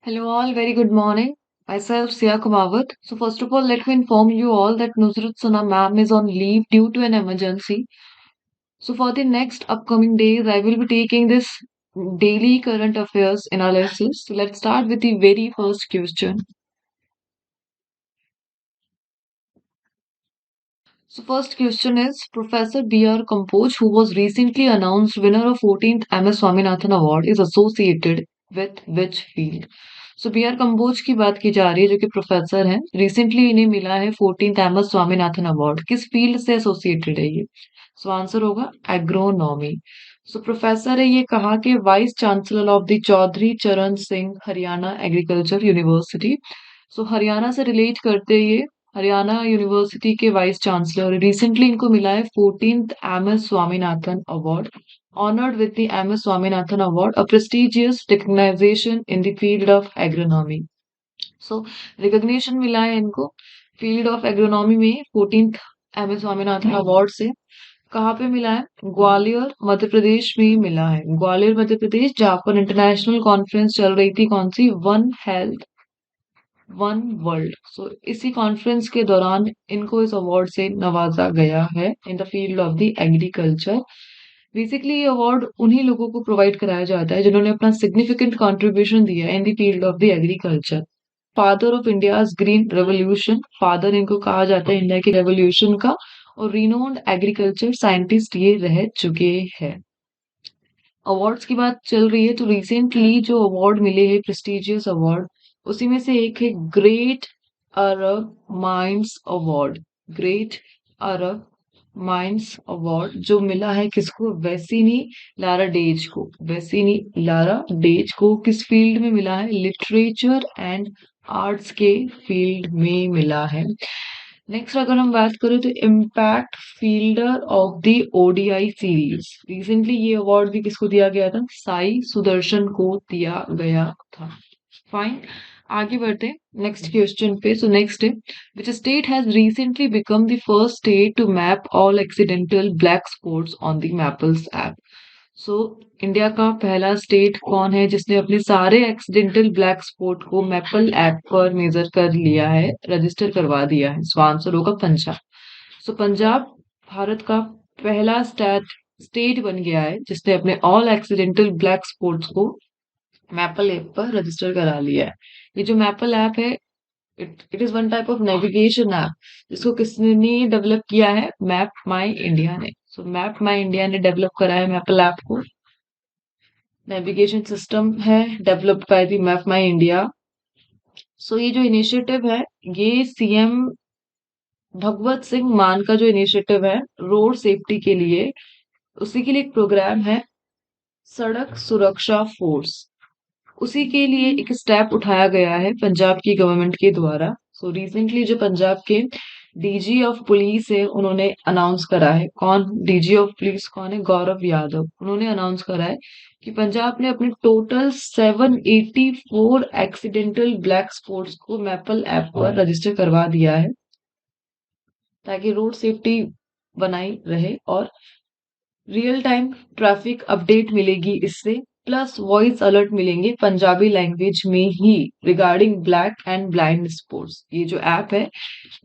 Hello all, very good morning. Myself Sia Kumawat. So first of all, let me inform you all that Nusrat Sana ma'am is on leave due to an emergency. So for the next upcoming days, I will be taking this daily current affairs analysis. So let's start with the very first question. So first question is Professor B.R. Kampoj, who was recently announced winner of 14th MS Swaminathan Award, is associated with which field? So B R Kamboj की बात की जा रही है जो कि professor हैं recently इन्हें मिला है 14th एमएस स्वामीनाथन अवार्ड किस फील्ड से एसोसिएटेड है ये सो आंसर होगा एग्रोनॉमी सो प्रोफेसर है ये कहा कि vice chancellor of the Chaudhary Charan Singh Haryana agriculture university so Haryana से रिलेट करते ये हरियाणा यूनिवर्सिटी के वाइस चांसलर रिसेंटली इनको मिला है 14th MS Swaminathan award honored with the MS Swaminathan Award, a prestigious recognition in the field of agronomy. So, recognition मिला है इनको फील्ड ऑफ एग्रोनॉमी में 14th MS स्वामीनाथन अवार्ड से कहाँ पे मिला है ग्वालियर मध्य प्रदेश में ही मिला है ग्वालियर मध्य प्रदेश जहाँ पर इंटरनेशनल कॉन्फ्रेंस चल रही थी कौन सी one health one world so इसी कॉन्फ्रेंस के दौरान इनको इस अवार्ड से नवाजा गया है इन the field of the agriculture basically ये अवार्ड उन्हीं लोगों को प्रोवाइड कराया जाता है जिन्होंने अपना सिग्निफिकेंट कंट्रीब्यूशन दिया है इन the field of the agriculture father of India's green revolution father इनको कहा जाता है इंडिया की रेवोल्यूशन का और रिनोन्ड एग्रीकल्चर साइंटिस्ट ये रह चुके हैं अवार्ड्स की बात चल रही है तो रिसेंटली जो अवार्ड मिले हैं प्रेस्टिजियस अवार्ड उसी में से एक है ग्रेट अरब माइंड्स अवार्ड ग्रेट अरब माइंड्स अवार्ड जो मिला है किसको वेसिनी लारा डेज को वेसिनी लारा डेज को किस फील्ड में मिला है लिटरेचर एंड आर्ट्स के फील्ड में मिला है नेक्स्ट अगर हम बात करें तो impact fielder of the ODI series recently ये अवार्ड भी किसको दिया गया था साई सुदर्शन को दिया गया था फाइन आगे बढ़ते नेक्स्ट क्वेश्चन पे सो नेक्स्ट है which state has recently become the first state to map all accidental black spots on the Mappls app so India का पहला स्टेट कौन है जिसने अपने सारे एक्सीडेंटल ब्लैक स्पॉट को मैपल ऐप पर मेजर कर लिया है रजिस्टर करवा दिया है सो आंसर होगा पंजाब सो पंजाब भारत का पहला स्टेट बन गया है जिसने अपने ऑल एक्सीडेंटल ब्लैक स्पॉट्स को मैपल ऐप पर रजिस्टर करा लिया है ये जो मैपल ऐप है it is one type of navigation app जिसको किसने डेवलप किया है मैप माई इंडिया ने सो मैप माई इंडिया ने डेवलप करा है मैपल ऐप को नेविगेशन सिस्टम है developed by the map my India so ये जो इनिशिएटिव है ये सीएम भगवत सिंह मान का जो इनिशिएटिव है रोड सेफ्टी के लिए उसी के लिए एक प्रोग्राम है सड़क सुरक्षा फोर्स उसी के लिए एक स्टेप उठाया गया है पंजाब की गवर्नमेंट के द्वारा सो रिसेंटली जो पंजाब के डीजी ऑफ पुलिस है उन्होंने अनाउंस करा है कौन डीजी ऑफ पुलिस कौन है गौरव यादव उन्होंने अनाउंस करा है कि पंजाब ने अपने टोटल 784 एक्सीडेंटल ब्लैक स्पॉट्स को मैपल ऐप पर रजिस्टर करवा दिया है ताकि रोड सेफ्टी बनाई रहे और रियल टाइम ट्रैफिक अपडेट मिलेगी इससे प्लस वॉइस अलर्ट मिलेंगे पंजाबी लैंग्वेज में ही regarding black and blind spots ये जो ऐप है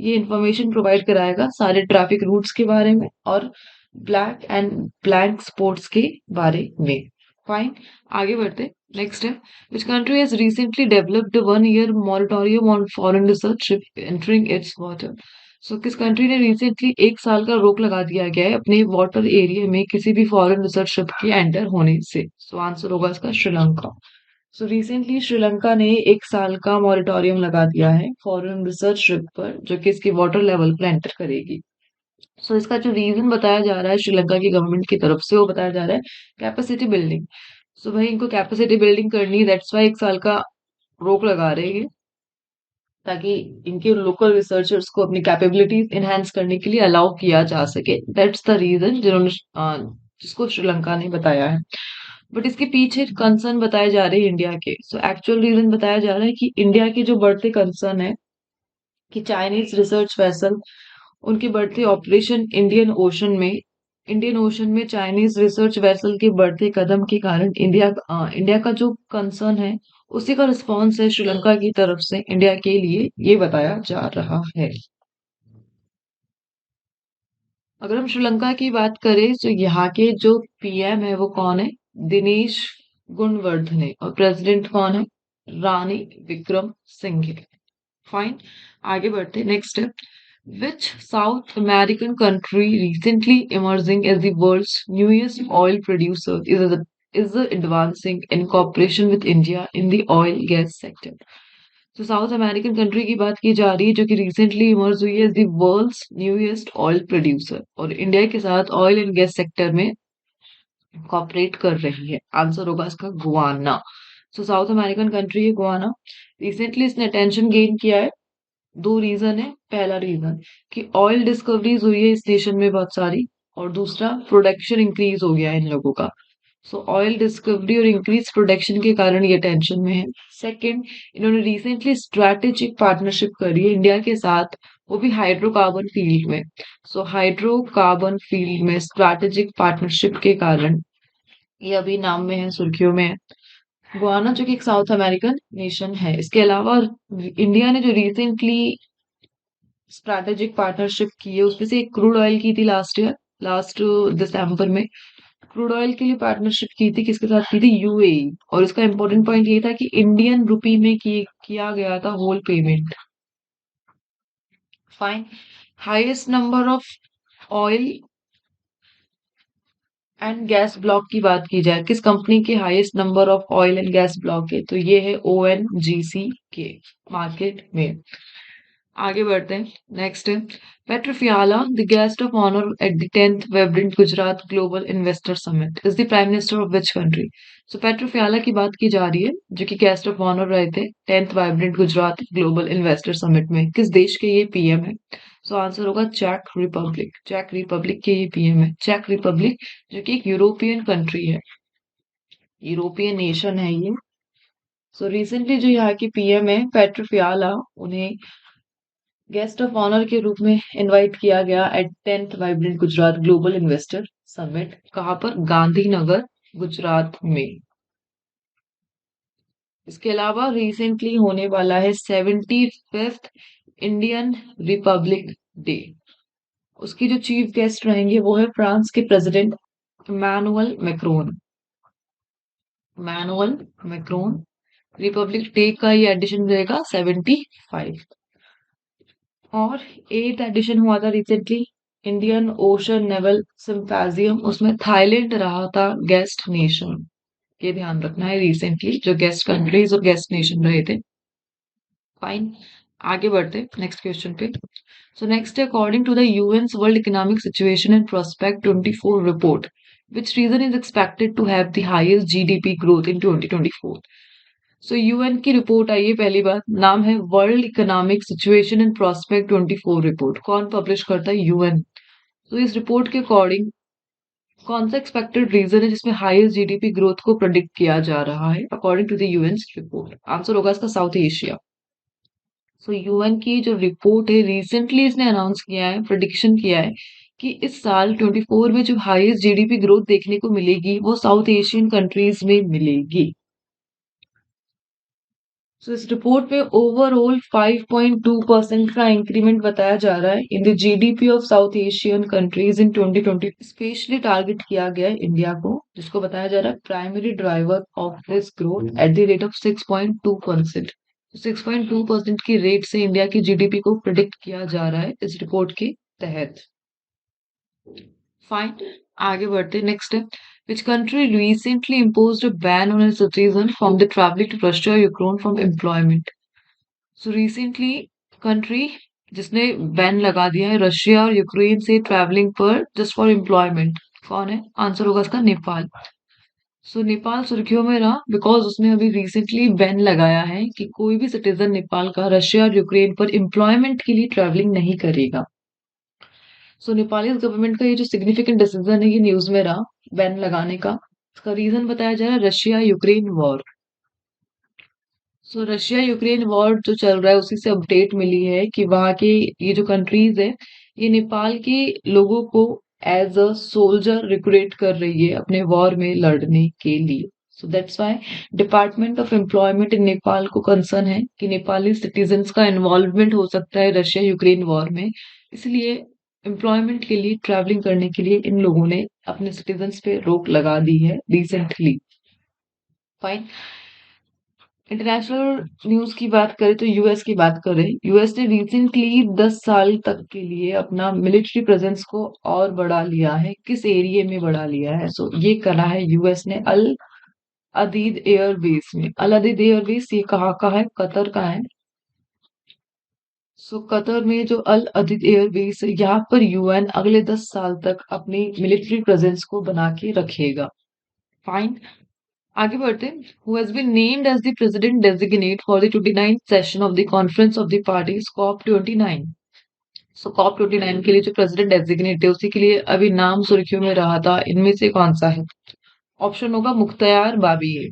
ये इंफॉर्मेशन प्रोवाइड कराएगा सारे ट्रैफिक रूट्स के बारे में और ब्लैक एंड ब्लैंक स्पॉट्स के बारे में फाइन आगे बढ़ते नेक्स्ट है which country has recently developed 1 year moratorium on foreign research entering its water सो किस कंट्री ने रिसेंटली 1 साल का रोक लगा दिया गया है अपने वाटर एरिया में किसी भी फॉरेन रिसर्च शिप के एंटर होने से सो आंसर होगा इसका श्रीलंका सो रिसेंटली श्रीलंका ने 1 साल का मॉरिटोरियम लगा दिया है फॉरेन रिसर्च शिप पर जो कि इसके वाटर लेवल पर एंटर करेगी सो इसका जो रीजन बताया जा रहा है श्रीलंका की गवर्नमेंट की तरफ से वो बताया जा रहा है कैपेसिटी बिल्डिंग सो भाई इनको कैपेसिटी बिल्डिंग करनी है दैट्स वाई 1 साल का रोक लगा रहे हैं ताकि इनके लोकल रिसर्चर्स को अपनी कैपेबिलिटीज इनहेंस करने के लिए अलाउ किया जा सके दैट्स द रीजन जिन्होंने जिसको श्रीलंका ने बताया है बट इसके पीछे कंसर्न बताए जा रहे हैं इंडिया के सो एक्चुअल रीजन बताया जा रहा है कि इंडिया के जो बढ़ते कंसर्न है कि चाइनीज रिसर्च वेसल उनके बढ़ते ऑपरेशन इंडियन ओशन में चाइनीज रिसर्च वेसल के बढ़ते कदम के कारण इंडिया का जो कंसर्न है उसी का रिस्पॉन्स है श्रीलंका की तरफ से इंडिया के लिए, ये बताया जा रहा है। अगर हम श्रीलंका की बात करें तो यहाँ के जो पीएम है वो कौन है? दिनेश गुणवर्धने। और प्रेसिडेंट कौन है? रानी विक्रम सिंघे। फाइन, आगे बढ़ते, नेक्स्ट है, which South American country recently emerging as the world's newest oil producer is advancing in cooperation with India in the oil gas sector? तो साउथ अमेरिकन कंट्री की बात की जा रही है जो कि रिसेंटली इमर्ज हुई है as the world's newest oil producer और इंडिया के साथ ऑयल एंड गैस सेक्टर में कॉपरेट कर रही है। आंसर होगा इसका Guyana. So south American country है गुआना। रिसेंटली इसने अटेंशन गेन किया है। दो रीजन है। पहला रीजन कि ऑयल डिस्कवरीज हुई है इस नेशन में बहुत सारी, और दूसरा प्रोडक्शन इंक्रीज हो गया है इन लोगों का। सो ऑयल डिस्कवरी और इंक्रीज प्रोडक्शन के कारण ये टेंशन में है। सेकंड, इन्होंने रिसेंटली स्ट्रैटेजिक पार्टनरशिप करी है इंडिया के साथ, वो भी हाइड्रोकार्बन फील्ड में। सो हाइड्रोकार्बन फील्ड में स्ट्रैटेजिक पार्टनरशिप के कारण ये अभी नाम में है, सुर्खियों में है। गुआना जो कि एक साउथ अमेरिकन नेशन है। इसके अलावा इंडिया ने जो रिसेंटली स्ट्रैटेजिक पार्टनरशिप की है उसमें से एक क्रूड ऑयल की थी लास्ट दिसंबर में। क्रूड ऑयल के लिए पार्टनरशिप की थी, किसके साथ की थी? यूएई। और इसका इंपॉर्टेंट पॉइंट ये था कि इंडियन रुपी में किया गया था whole payment. Fine, highest number of oil and gas block की बात की जाए, किस कंपनी के highest number of oil and gas block है, तो ये है ओएनजीसी के मार्केट में। आगे बढ़ते हैं, नेक्स्ट है Petr Fiala the guest of honour at the 10th vibrant Gujarat global investor summit is the prime minister of which country? So Petr Fiala की बात की जा रही है जो कि गेस्ट ऑफ ऑनर रहे थे 10th vibrant Gujarat global investor summit में। किस देश के ये पीएम है? सो आंसर होगा चेक रिपब्लिक। चेक रिपब्लिक के ये पीएम है। चेक रिपब्लिक जो कि एक यूरोपियन कंट्री है, यूरोपियन नेशन है ये। सो रिसेंटली जो यहाँ की पीएम है पेट्रोफियाला, उन्हें गेस्ट ऑफ ऑनर के रूप में इनवाइट किया गया at 10th vibrant Gujarat global investor summit. कहाँ पर? गांधीनगर, गुजरात में। इसके अलावा रिसेंटली होने वाला है 75th इंडियन रिपब्लिक डे। उसकी जो चीफ गेस्ट रहेंगे वो है फ्रांस के president Emmanuel Macron. Emmanuel Macron. Republic day का ये एडिशन रहेगा 75। और 8th एडिशन हुआ था recently Indian ocean naval symposium, उसमें थाईलैंड रहा था गेस्ट नेशन। ये ध्यान रखना है, रिसेंटली जो गेस्ट कंट्रीज और गेस्ट नेशन रहे थे। फाइन, आगे बढ़ते नेक्स्ट क्वेश्चन पे। सो नेक्स्ट है according to the UN's world economic situation and prospect 24 report which region is expected to have the highest GDP growth in 2024? So UN की report आई है, पहली बात, नाम है world economic situation and prospect 24 report. कौन publish करता है? यूएन। तो इस रिपोर्ट के अकॉर्डिंग कौन सा एक्सपेक्टेड रीजन है जिसमें हाईएस्ट जीडीपी ग्रोथ को प्रेडिक्ट किया जा रहा है according to the UN report? Answer होगा इसका साउथ एशिया। सो यूएन की जो रिपोर्ट है रिसेंटली इसने अनाउंस किया है, प्रेडिक्शन किया है कि इस साल 24 में जो हाईएस्ट जीडीपी ग्रोथ देखने को मिलेगी वो साउथ एशियन कंट्रीज में मिलेगी। सो इस रिपोर्ट में ओवरऑल 5.2% का इंक्रीमेंट बताया जा रहा है in the GDP of south Asian countries in 2020। Specially target किया गया है इंडिया को, जिसको बताया जा रहा है primary driver of this growth at the rate of 6.2%। 6.2% की रेट से इंडिया की जीडीपी को प्रिडिक्ट किया जा रहा है इस रिपोर्ट के तहत। फाइन, आगे बढ़ते नेक्स्ट है which country recently imposed a ban on its citizens from the traveling to Russia or Ukraine from employment? So recently country जिसने बैन लगा दिया है रशिया और यूक्रेन से ट्रैवलिंग पर जस्ट फॉर एम्प्लॉयमेंट, कौन है? आंसर होगा इसका नेपाल। सो नेपाल सुर्खियों में रहा बिकॉज उसने अभी रिसेंटली बैन लगाया है कि कोई भी सिटीजन नेपाल का रशिया और यूक्रेन पर एम्प्लॉयमेंट के लिए ट्रैवलिंग नहीं करेगा। सो नेपाली गवर्नमेंट का ये जो सिग्निफिकेंट डिसीजन है ये न्यूज में रहा बैन लगाने का। इसका रीजन बताया जा रहा है रशिया यूक्रेन वॉर। सो रशिया यूक्रेन वॉर जो चल रहा है उसी से अपडेट मिली है कि वहां के ये जो कंट्रीज है ये नेपाल के लोगों को एज अ सोल्जर रिक्रूट कर रही है अपने वॉर में लड़ने के लिए। So that's why department of employment in Nepal को कंसर्न है कि नेपाली सिटीजन्स का इन्वॉल्वमेंट हो सकता है रशिया यूक्रेन वॉर में, इसलिए एम्प्लॉयमेंट के लिए ट्रैवलिंग करने के लिए इन लोगों ने अपने सिटीजन्स पे रोक लगा दी है रिसेंटली। फाइन। इंटरनेशनल न्यूज की बात करें तो यूएस की बात करें, यूएस ने रिसेंटली 10 साल तक के लिए अपना मिलिट्री प्रेजेंस को और बढ़ा लिया है। किस एरिया में बढ़ा लिया है? सो ये करा है यूएस ने अल अदीद एयर बेस में। अल अदीद एयर बेस ये कहाँ का है? कतर का है। सो कतर में जो अल अदीद एयर बेस है, यहाँ पर यूएन अगले 10 साल तक अपनी मिलिट्री प्रेजेंस को बना के रखेगा। फाइन। आगे बढ़ते हैं। Who has been named as the president designate for the 29th session of the Conference of the Parties COP29? So COP29 के लिए जो प्रेसिडेंट डेजिग्नेट है उसी के लिए अभी नाम सुर्खियों में रहा था, इनमें से कौन सा है? ऑप्शन होगा मुख्तार बाबिये।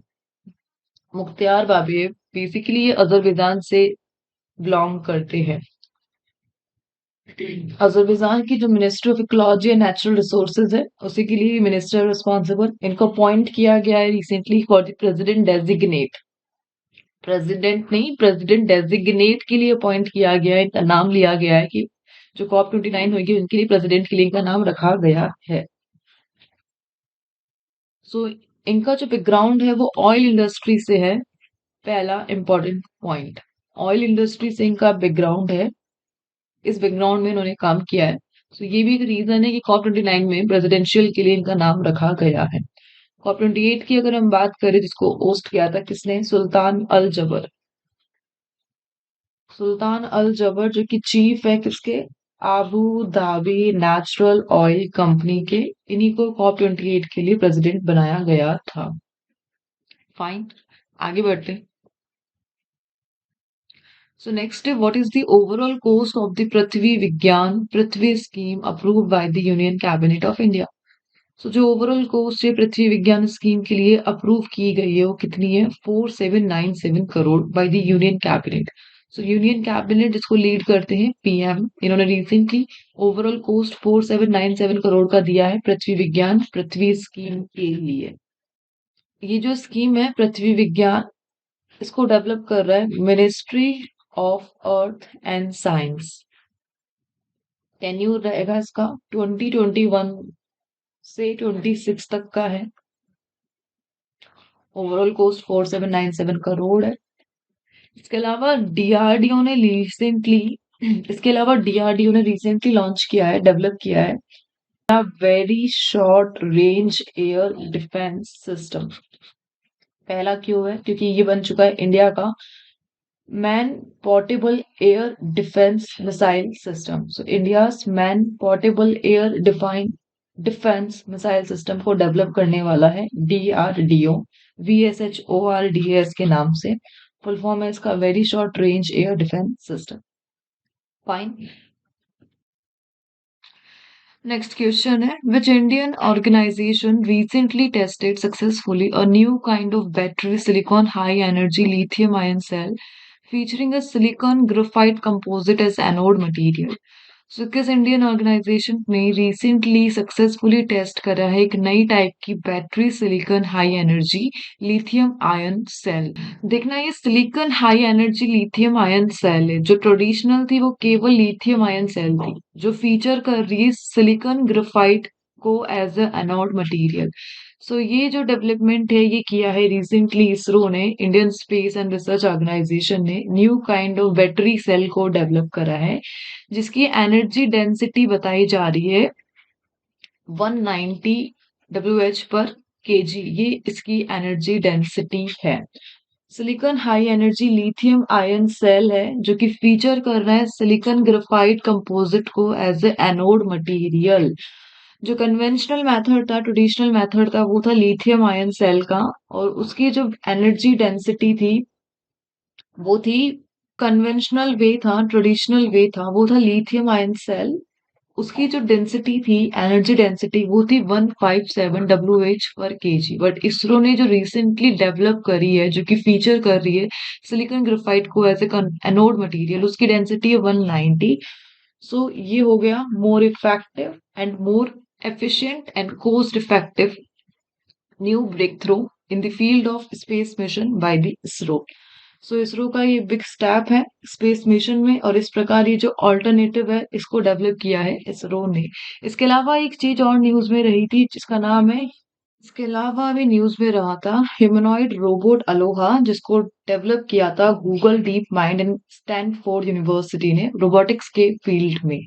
मुख्तार बाबिये बेसिकली ये अजरबैजान से बिलोंग करते हैं। अजरबैजान की जो ministry of ecology and natural resources है उसी के लिए मिनिस्टर रिस्पॉन्सिबल। इनको अपॉइंट किया गया है recently for the president designate. President नहीं, प्रेसिडेंट डेजिग्नेट के लिए अपॉइंट किया गया है, इनका नाम लिया गया है कि जो COP29 होगी उनके लिए प्रेसिडेंट के लिए इनका नाम रखा गया है। सो इनका जो बैकग्राउंड है वो ऑयल इंडस्ट्री से है। पहला इंपॉर्टेंट पॉइंट, ऑयल इंडस्ट्री से इनका बैकग्राउंड है, इस बैकग्राउंड में इन्होंने काम किया है। सो ये भी एक रीजन है कि COP29 में प्रेसिडेंशियल के लिए इनका नाम रखा गया है। COP28 की अगर हम बात करें जिसको होस्ट किया था किसने? सुल्तान अल जबर। सुल्तान अल जबर जो कि चीफ है किसके? Abu Dhabi natural oil company के, इन्हीं को COP28 के लिए प्रेसिडेंट बनाया गया था। फाइन। आगे बढ़ते हैं। सो नेक्स्ट है what is the overall cost of the Prithvi scheme approved by the union cabinet of India? So जो ओवरऑल कॉस्ट है पृथ्वी विज्ञान स्कीम के लिए अप्रूव की गई है वो कितनी है? 4797 crore bye the union cabinet. So union cabinet जिसको लीड करते हैं पीएम, इन्होंने रिसेंटली ओवरऑल कॉस्ट 4797 करोड़ का दिया है पृथ्वी स्कीम के लिए। ये जो स्कीम है पृथ्वी विज्ञान, इसको डेवलप कर रहा है ministry of earth and science. Tenure रहेगा इसका 2021 से 26 तक का है। ओवरऑल कॉस्ट 4797 करोड़ है। इसके अलावा डीआरडीओ ने रिसेंटली लॉन्च किया है, डेवलप किया है very short range air defence system. पहला क्यों है? क्योंकि ये बन चुका है इंडिया का man portable air defence missile system. सो India's man portable air defence missile system को डेवलप करने वाला है DRDO, VSHORDAS के नाम से फुल फॉर्म है इसका very short range air defence system. Fine. Next question है which Indian organisation recently tested successfully a new kind of battery silicon high energy lithium ion cell featuring a silicon graphite composite as anode material? So किस Indian organisation ने recently successfully test करा है एक नई type की battery silicon high energy lithium ion cell? देखना ये silicon high energy lithium ion cell है, जो ट्रेडिशनल थी वो केवल लिथियम आयन सेल थी, जो फीचर कर रही है सिलिकॉन ग्राफाइट को एज अ एनोड मटेरियल। सो ये जो डेवलपमेंट है ये किया है रिसेंटली इसरो ने, Indian space and research organisation ने new kind of battery cell को डेवलप करा है जिसकी एनर्जी डेंसिटी बताई जा रही है 190 WH पर kg। ये इसकी एनर्जी डेंसिटी है। Silicon high energy lithium ion cell है जो कि फीचर कर रहा है सिलिकॉन ग्राफाइट कंपोजिट को एज ए एनोड मटेरियल। जो कन्वेंशनल मेथड था, ट्रेडिशनल मेथड था, वो था लिथियम आयन सेल का, और उसकी जो एनर्जी डेंसिटी थी वो थी कन्वेंशनल वे था, ट्रेडिशनल वे था, वो था लिथियम आयन सेल। उसकी जो डेंसिटी थी, एनर्जी डेंसिटी, वो थी 157 WH पर kg। बट इसरो ने जो रिसेंटली डेवलप करी है जो कि फीचर कर रही है सिलिकॉन ग्राफाइट को एज ए एनोड मटेरियल, उसकी डेंसिटी है 190। सो ये हो गया more effective and more efficient and cost effective new breakthrough in the field of space mission by the ISRO. So ISRO का ये बिग स्टेप है space mission में, और इस प्रकार ये जो ऑल्टरनेटिव है इसको डेवलप किया है इसरो ने। इसके अलावा एक चीज और न्यूज में रही थी जिसका नाम है, इसके अलावा भी न्यूज में रहा था ह्यूमनॉइड रोबोट अलोहा, जिसको डेवलप किया था Google deep mind and Stanford university ने रोबोटिक्स के फील्ड में।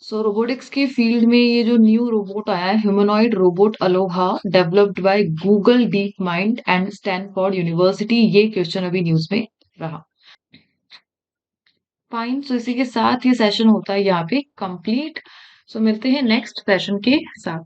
सो रोबोटिक्स के फील्ड में ये जो न्यू रोबोट आया है humanoid robot Aloha, developed by Google deep mind and Stanford university, ये क्वेश्चन अभी न्यूज में रहा। फाइन, सो इसी के साथ ये सेशन होता है यहाँ पे कंप्लीट। सो मिलते हैं नेक्स्ट सेशन के साथ।